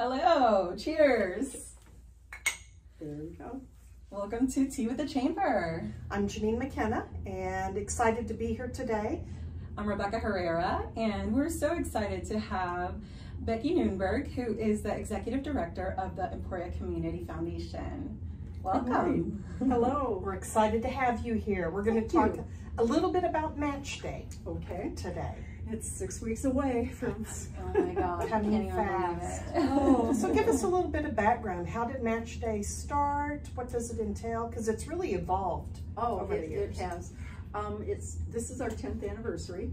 Hello, cheers. There we go. Welcome to Tea with the Chamber. I'm Janine McKenna and excited to be here today. I'm Rebecca Herrera and we're so excited to have Becky Nurnberg, who is the Executive Director of the Emporia Community Foundation. Welcome. Hello, we're excited to have you here. We're going to talk a little bit about Match Day today. It's 6 weeks away from Oh my God, coming fast. So give us a little bit of background. How did Match Day start? What does it entail? Because it's really evolved over the years. It has. This is our 10th anniversary,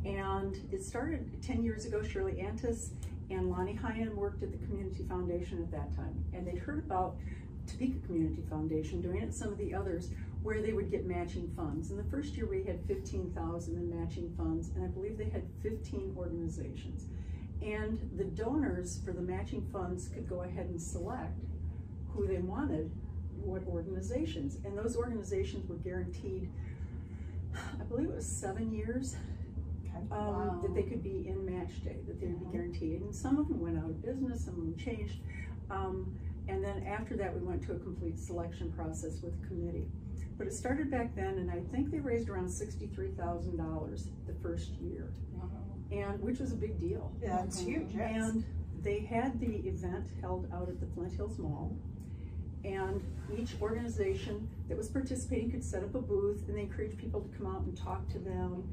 and it started 10 years ago. Shirley Antis and Lonnie Hyan worked at the Community Foundation at that time, and they'd heard about Topeka Community Foundation doing it, some of the others, where they would get matching funds. And the first year we had $15,000 in matching funds, and I believe they had 15 organizations. And the donors for the matching funds could go ahead and select who they wanted, what organizations. And those organizations were guaranteed, I believe it was 7 years, that they could be in Match Day, that they would be guaranteed. And some of them went out of business, some of them changed. And then after that, we went to a complete selection process with the committee. But it started back then, and I think they raised around $63,000 the first year, and which was a big deal. Yeah, it's huge. Yes. And they had the event held out at the Flint Hills Mall, and each organization that was participating could set up a booth, and they encouraged people to come out and talk to them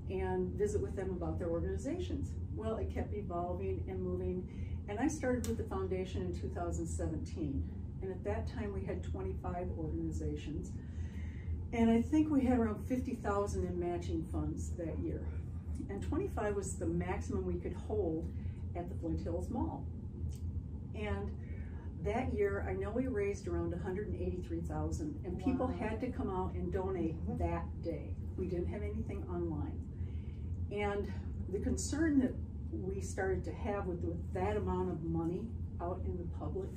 and visit with them about their organizations. Well, it kept evolving and moving, and I started with the foundation in 2017, and at that time we had 25 organizations. And I think we had around 50,000 in matching funds that year. And 25 was the maximum we could hold at the Flint Hills Mall. And that year, I know we raised around 183,000, and people had to come out and donate that day. We didn't have anything online. And the concern that we started to have with that amount of money out in the public,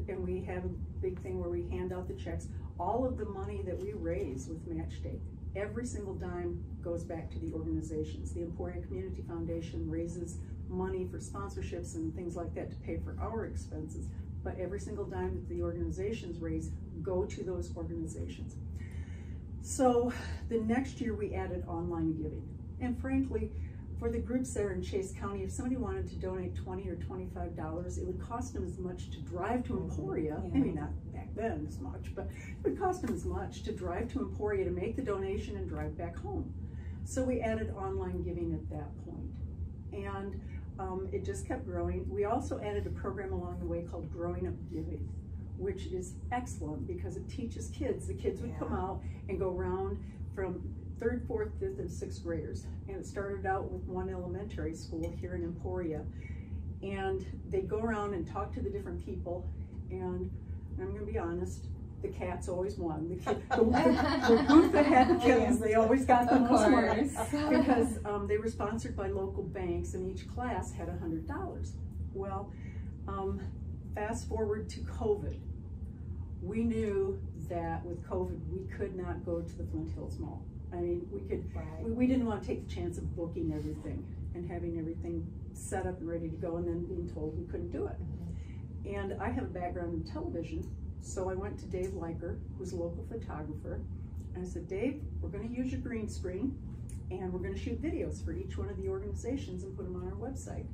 and we have a big thing where we hand out the checks. All of the money that we raise with Match Day, every single dime goes back to the organizations. The Emporia Community Foundation raises money for sponsorships and things like that to pay for our expenses, but every single dime that the organizations raise go to those organizations. So the next year we added online giving, and frankly, for the groups that are in Chase County, if somebody wanted to donate $20 or $25, it would cost them as much to drive to Emporia. Maybe not back then as much, but it would cost them as much to drive to Emporia to make the donation and drive back home. So we added online giving at that point. And it just kept growing. We also added a program along the way called Growing Up Giving, which is excellent because it teaches kids. The kids would come out and go around from 3rd, 4th, 5th, and 6th graders. And it started out with one elementary school here in Emporia. And they'd go around and talk to the different people. And I'm gonna be honest, the cats always won. The booth that had the kittens, they always got the most money because they were sponsored by local banks, and each class had $100. Well, fast forward to COVID. We knew that with COVID, we could not go to the Flint Hills Mall. I mean, we didn't want to take the chance of booking everything and having everything set up and ready to go and then being told we couldn't do it. And I have a background in television, so I went to Dave Leiker, who's a local photographer, and I said, Dave, we're going to use your green screen, and we're going to shoot videos for each one of the organizations and put them on our website.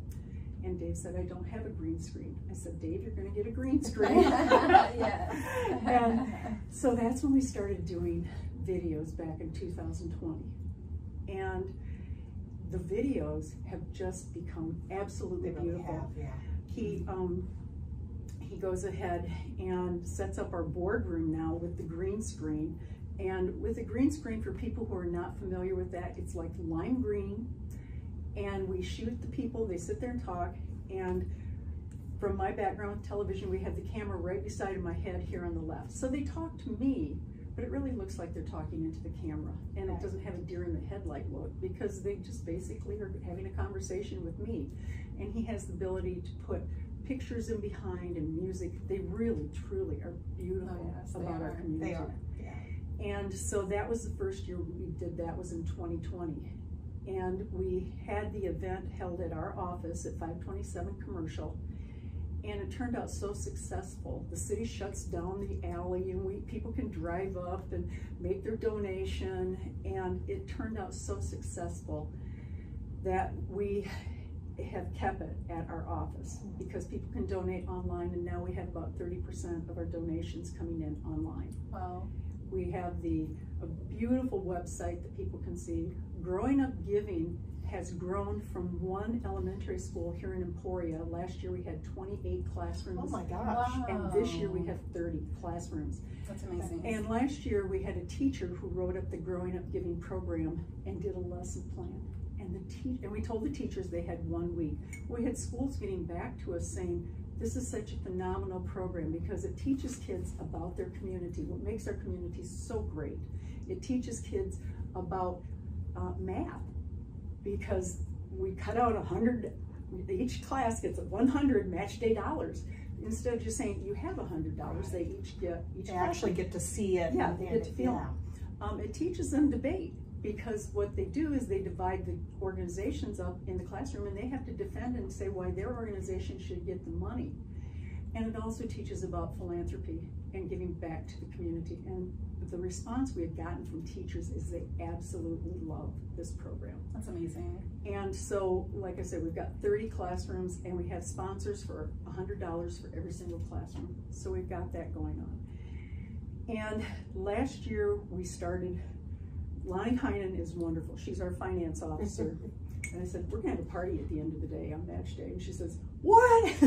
And Dave said, I don't have a green screen. I said, Dave, you're going to get a green screen. And so that's when we started doing videos back in 2020. And the videos have just become absolutely beautiful. He goes ahead and sets up our boardroom now with the green screen. And with the green screen, for people who are not familiar with that, it's like lime green. And we shoot the people, they sit there and talk. And from my background with television, we have the camera right beside my head here on the left. So they talk to me, but it really looks like they're talking into the camera. And it doesn't have a deer in the headlight look because they just basically are having a conversation with me. And he has the ability to put pictures in behind and music. They really, truly are beautiful about our community. They are. And so that was the first year we did that, was in 2020. and we had the event held at our office at 527 Commercial, and it turned out so successful. The city shuts down the alley, and people can drive up and make their donation, and it turned out so successful that we have kept it at our office because people can donate online, and now we have about 30% of our donations coming in online. Wow. We have a beautiful website that people can see. Growing Up Giving has grown from one elementary school here in Emporia. Last year we had 28 classrooms. Oh my gosh. Wow. And this year we have 30 classrooms. That's amazing. And last year we had a teacher who wrote up the Growing Up Giving program and did a lesson plan. And we told the teachers they had 1 week. We had schools getting back to us saying, this is such a phenomenal program because it teaches kids about their community, what makes our community so great. It teaches kids about math, because we cut out 100, each class gets 100 match day dollars. Instead of just saying you have $100, they each get, They actually get to see it. Yeah, and they get to feel yeah. it. It teaches them debate, because what they do is they divide the organizations up in the classroom, and they have to defend and say why their organization should get the money. And it also teaches about philanthropy and giving back to the community. And the response we had gotten from teachers is they absolutely love this program. That's amazing. And so, like I said, we've got 30 classrooms, and we have sponsors for $100 for every single classroom. So we've got that going on. And last year we started, Lonnie Heinen is wonderful. She's our finance officer. And I said, we're gonna have a party at the end of the day on match day. And she says, what?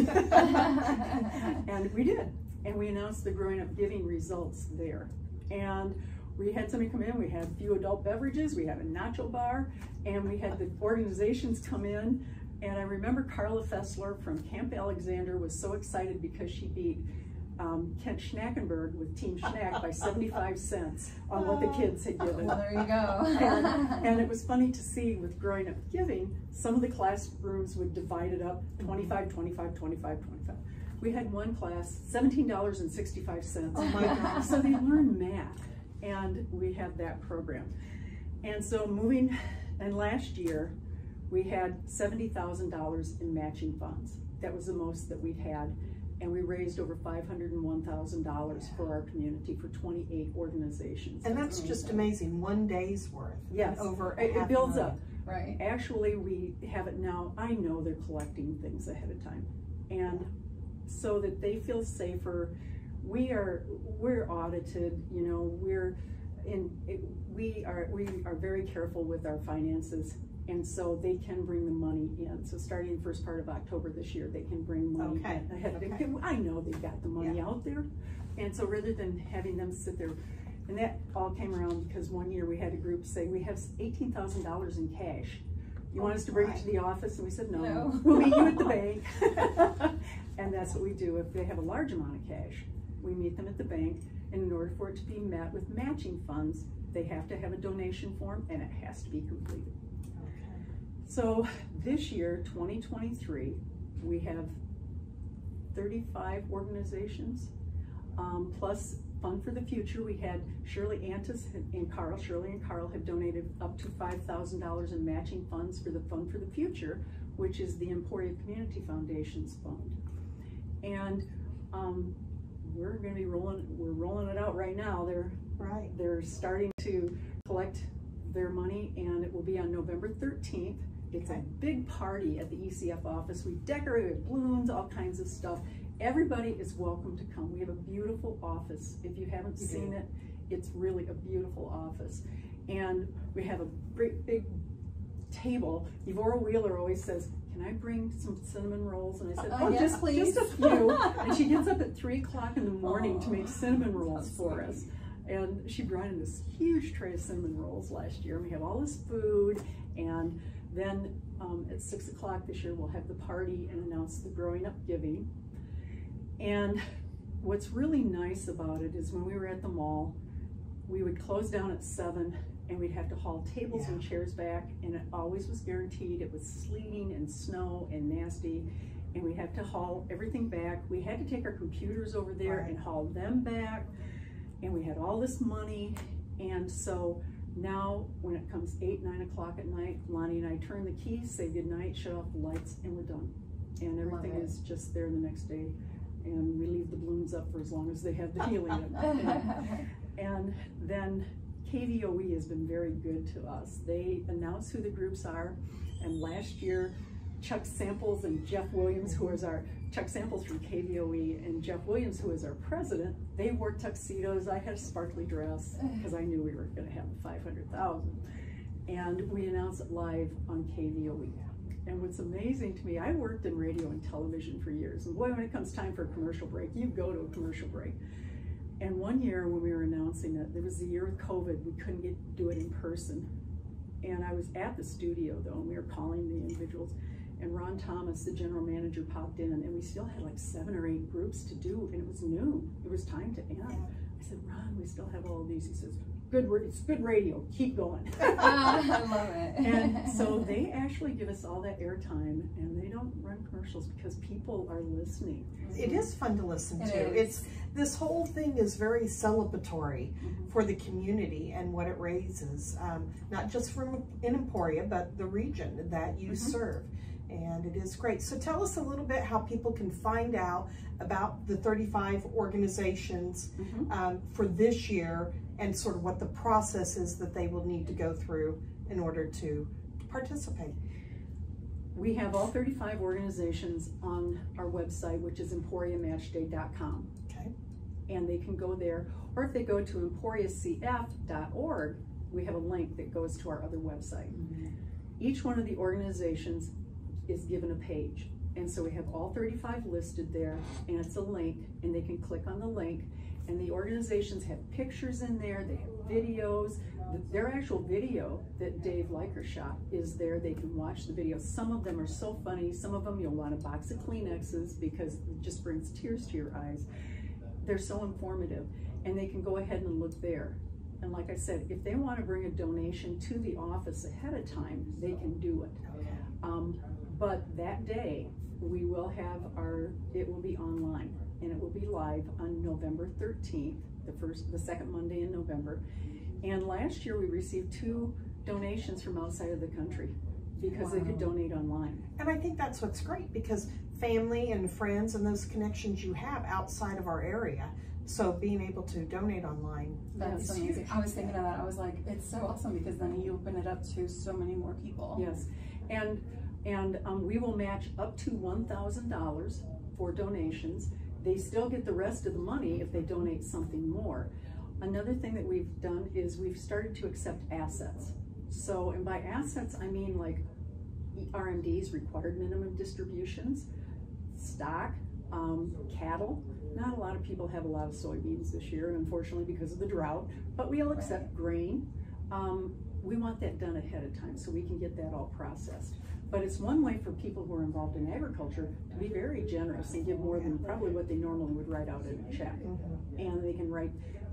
And we did. And we announced the Growing Up Giving results there. And we had somebody come in, we had a few adult beverages, we had a nacho bar, and we had the organizations come in. And I remember Carla Fessler from Camp Alexander was so excited because she beat Kent Schnackenberg with Team Schnack by 75 cents on what the kids had given. Well, there you go. And it was funny to see with Growing Up Giving, some of the classrooms would divide it up, 25, 25, 25, 25. We had one class, $17.65. Oh my gosh. So they learn math, and we had that program. And so and last year, we had $70,000 in matching funds. That was the most that we'd had. And we raised over $501,000 for our community for 28 organizations. And that's just amazing. 1 day's worth. Yes, over it builds up. Right. Actually, we have it now. I know they're collecting things ahead of time, and so that they feel safer. We're audited. You know, we are very careful with our finances. And so they can bring the money in. So starting the first part of October this year, they can bring money ahead. Okay. I know they've got the money out there. And so rather than having them sit there, and that all came around because one year we had a group say, we have $18,000 in cash. You want us to bring it to the office? And we said, no. We'll meet you at the bank. And that's what we do. If they have a large amount of cash, we meet them at the bank. And in order for it to be met with matching funds, they have to have a donation form, and it has to be completed. So this year, 2023, we have 35 organizations, plus Fund for the Future. We had Shirley Antis and Carl. Shirley and Carl have donated up to $5,000 in matching funds for the Fund for the Future, which is the Emporia Community Foundation's fund. And we're going to be rolling it out right now. They're starting to collect their money, and it will be on November 13th. It's a big party at the ECF office. We decorated balloons, all kinds of stuff. Everybody is welcome to come. We have a beautiful office. If you haven't seen it, it's really a beautiful office. And we have a great big table. Yvora Wheeler always says, can I bring some cinnamon rolls? And I said, yes, please. Just a few. And she gets up at 3 o'clock in the morning to make cinnamon rolls for us. And she brought in this huge tray of cinnamon rolls last year. And we have all this food, and then at 6 o'clock this year, we'll have the party and announce the Growing Up Giving. And what's really nice about it is when we were at the mall, we would close down at 7, and we'd have to haul tables and chairs back, and it always was guaranteed. It was sleeting and snow and nasty, and we had to haul everything back. We had to take our computers over there and haul them back, and we had all this money. And so Now, when it comes 8, 9 o'clock at night, Lonnie and I turn the keys, say goodnight, shut off the lights, and we're done. And everything is just there the next day. And we leave the balloons up for as long as they have the helium. And then KVOE has been very good to us. They announce who the groups are, and last year, Chuck Samples and Jeff Williams, Chuck Samples from KVOE and Jeff Williams, who is our president, they wore tuxedos. I had a sparkly dress because I knew we were going to have 500,000. And we announced it live on KVOE. And what's amazing to me, I worked in radio and television for years. And boy, when it comes time for a commercial break, you go to a commercial break. And one year when we were announcing it, there was the year of COVID, we couldn't do it in person. And I was at the studio though, and we were calling the individuals. And Ron Thomas, the general manager, popped in, and we still had like 7 or 8 groups to do, and it was noon. It was time to end. I said, Ron, we still have all of these. He says, it's good radio, keep going. I love it. And so they actually give us all that airtime, and they don't run commercials because people are listening. It is fun to listen to. This whole thing is very celebratory for the community and what it raises, not just in Emporia, but the region that you serve. And it is great. So tell us a little bit how people can find out about the 35 organizations for this year, and sort of what the process is that they will need to go through in order to participate. We have all 35 organizations on our website, which is emporiamatchday.com. Okay. And they can go there, or if they go to emporiacf.org, we have a link that goes to our other website. Each one of the organizations is given a page. And so we have all 35 listed there, and it's a link, and they can click on the link, and the organizations have pictures in there, they have videos. Their actual video that Dave Leiker shot is there. They can watch the video. Some of them are so funny. Some of them you'll want a box of Kleenexes because it just brings tears to your eyes. They're so informative, and they can go ahead and look there. And like I said, if they want to bring a donation to the office ahead of time, they can do it. But that day, we will have it will be online, and it will be live on November 13th, the second Monday in November. And last year we received 2 donations from outside of the country because they could donate online. And I think that's what's great, because family and friends and those connections you have outside of our area, so being able to donate online, that's amazing. I was thinking of that. I was like, it's so awesome, because then you open it up to so many more people. Yes, and we will match up to $1,000 for donations. They still get the rest of the money if they donate something more. Another thing that we've done is we've started to accept assets. So, and by assets, I mean like RMDs, required minimum distributions, stock, cattle. Not a lot of people have a lot of soybeans this year, unfortunately, because of the drought, but we'll accept grain. We want that done ahead of time so we can get that all processed. But it's one way for people who are involved in agriculture to be very generous and give more than probably what they normally would write out in a check. And they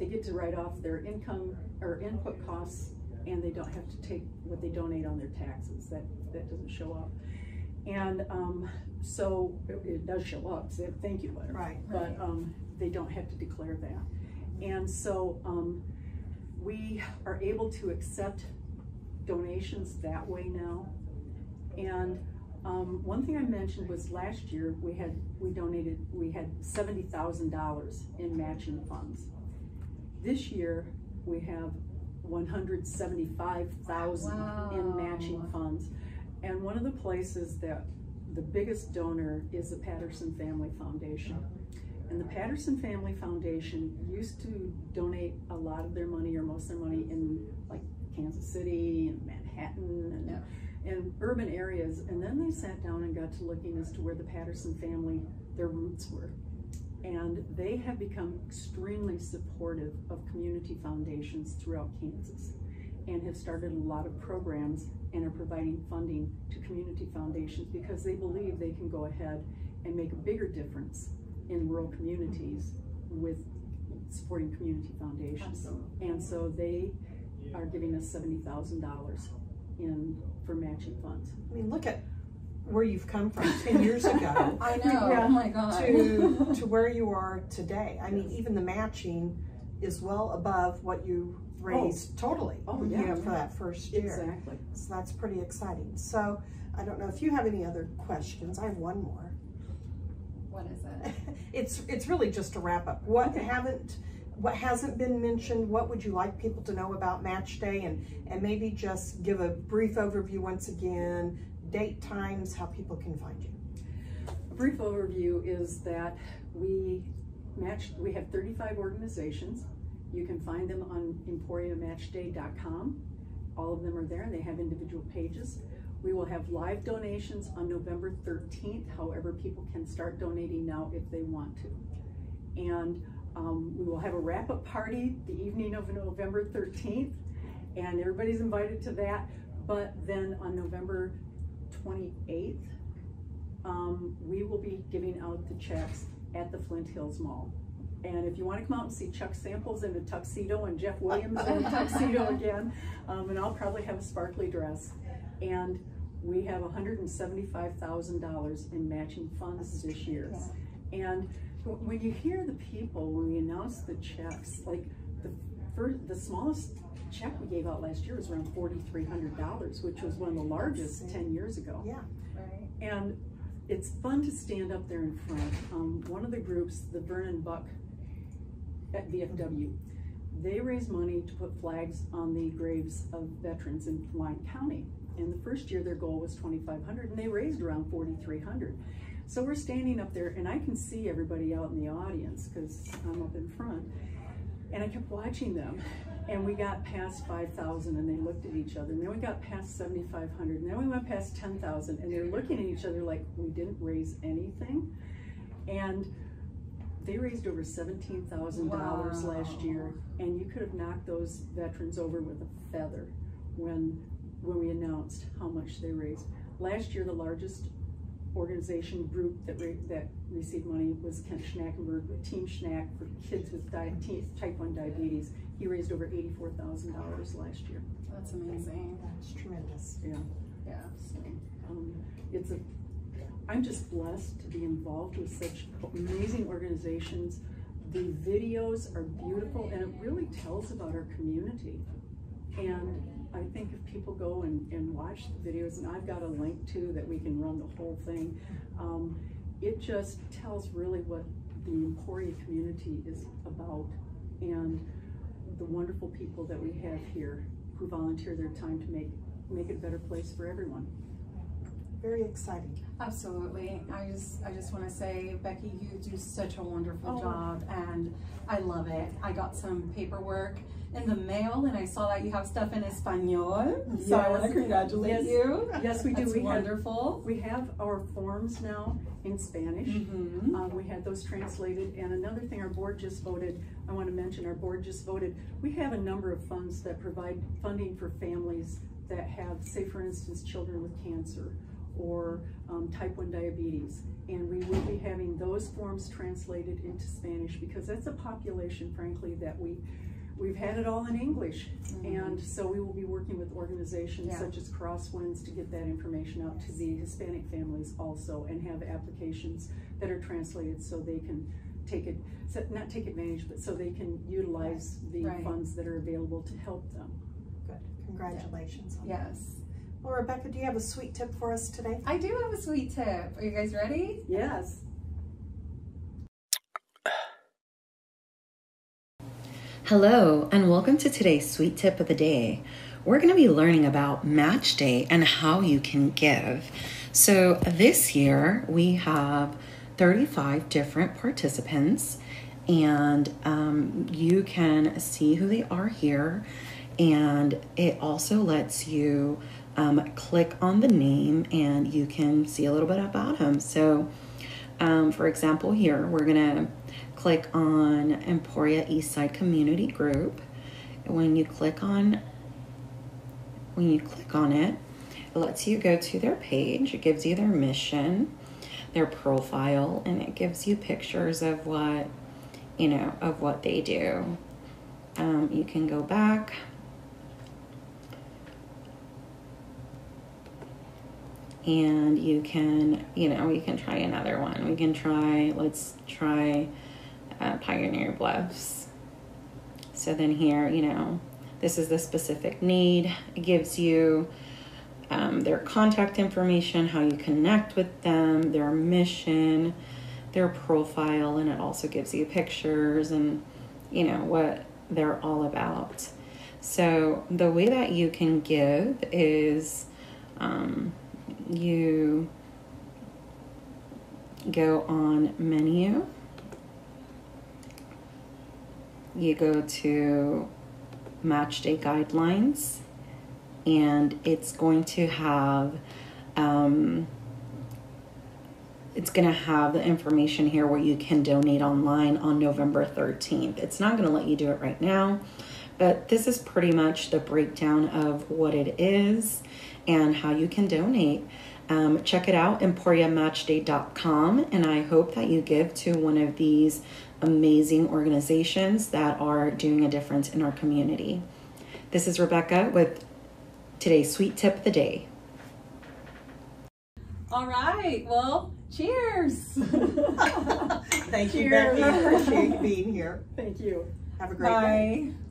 get to write off their income or input costs, and they don't have to take what they donate on their taxes. That doesn't show up. And so it does show up, so they have a thank you letter. Right. But they don't have to declare that. And so we are able to accept donations that way now. And one thing I mentioned was last year we had $70,000 in matching funds. This year we have $175,000 in matching funds. And one of the places that the biggest donor is the Patterson Family Foundation. And the Patterson Family Foundation used to donate a lot of their money, or most of their money, in like Kansas City and Manhattan and urban areas. And then they sat down and got to looking as to where the Patterson family, their roots were. And they have become extremely supportive of community foundations throughout Kansas, and have started a lot of programs and are providing funding to community foundations because they believe they can go ahead and make a bigger difference in rural communities with supporting community foundations. Absolutely. And so they are giving us $70,000 for matching funds. I mean, look at where you've come from 10 years ago. I know, oh my God. To where you are today. I mean, even the matching is well above what you raised totally. Oh, yeah. For that first year. Exactly. So that's pretty exciting. So I don't know if you have any other questions. I have one more. What is it? It's really just a wrap up. What hasn't been mentioned? What would you like people to know about Match Day? And maybe just give a brief overview once again, date, times, how people can find you. A brief overview is that we have 35 organizations. You can find them on emporiamatchday.com. All of them are there and they have individual pages. We will have live donations on November 13th. However, people can start donating now if they want to. And we will have a wrap-up party the evening of November 13th, and everybody's invited to that. But then on November 28th, we will be giving out the checks at the Flint Hills Mall. And if you want to come out and see Chuck Samples in a tuxedo and Jeff Williams in a tuxedo again, and I'll probably have a sparkly dress. And we have $175,000 in matching funds this year. Yeah. And when you hear the people, when we announce the checks, like the smallest check we gave out last year was around $4,300, which was one of the largest 10 years ago. Yeah. Right. And it's fun to stand up there in front. One of the groups, the Vernon Buck at VFW, they raise money to put flags on the graves of veterans in Lyon County. And the first year their goal was $2,500 and they raised around $4,300. So we're standing up there and I can see everybody out in the audience because I'm up in front. And I kept watching them and we got past 5,000 and they looked at each other. And then we got past 7,500 and then we went past 10,000 and they're looking at each other like we didn't raise anything. And they raised over $17,000 last year, and you could have knocked those veterans over with a feather when we announced how much they raised. Last year, the largest organization group that received money was Kent Schnackenberg, Team Schnack for kids with type 1 diabetes. He raised over $84,000 last year. That's amazing. That's tremendous. Yeah. Yeah. So, I'm just blessed to be involved with such amazing organizations. The videos are beautiful and it really tells about our community. And I think if people go and watch the videos, and I've got a link too that we can run the whole thing, it just tells really what the Emporia community is about and the wonderful people that we have here who volunteer their time to make it a better place for everyone. Very exciting. Absolutely. I just want to say, Becky, you do such a wonderful job and I love it. I got some paperwork in the mail and I saw that you have stuff in Espanol. So I want to congratulate you. Yes, we do. That's wonderful. We have our forms now in Spanish. Mm-hmm. We had those translated. And another thing our board just voted, I want to mention, our board just voted, we have a number of funds that provide funding for families that have, say for instance, children with cancer or type 1 diabetes. And we will be having those forms translated into Spanish because that's a population, frankly, that we've had it all in English. And so we will be working with organizations such as Crosswinds to get that information out to the Hispanic families also and have applications that are translated so they can not take advantage, but so they can utilize the funds that are available to help them. Good. Congratulations. Yes. Well, Rebecca, do you have a sweet tip for us today? I do have a sweet tip. Are you guys ready? Yes. Hello, and welcome to today's sweet tip of the day. We're going to be learning about Match Day and how you can give. So this year we have 35 different participants, and you can see who they are here, and it also lets you click on the name and you can see a little bit about them. So for example, here we're going to click on Emporia Eastside Community Group. When you click on it, it lets you go to their page. It gives you their mission, their profile, and it gives you pictures of what they do. You can go back. And you can try another one. Let's try Pioneer Bluffs. So then here, you know, this is the specific need. It gives you their contact information, how you connect with them, their mission, their profile, and it also gives you pictures and, you know, what they're all about. So the way that you can give is you go on menu, you go to match day guidelines, and it's going to have the information here where you can donate online on November 13th. It's not going to let you do it right now, but this is pretty much the breakdown of what it is and how you can donate. Check it out, emporiamatchday.com, and I hope that you give to one of these amazing organizations that are doing a difference in our community. This is Rebecca with today's Sweet Tip of the Day. All right, well, cheers. Thank you, Becky. I appreciate you being here. Thank you. Have a great day. Bye.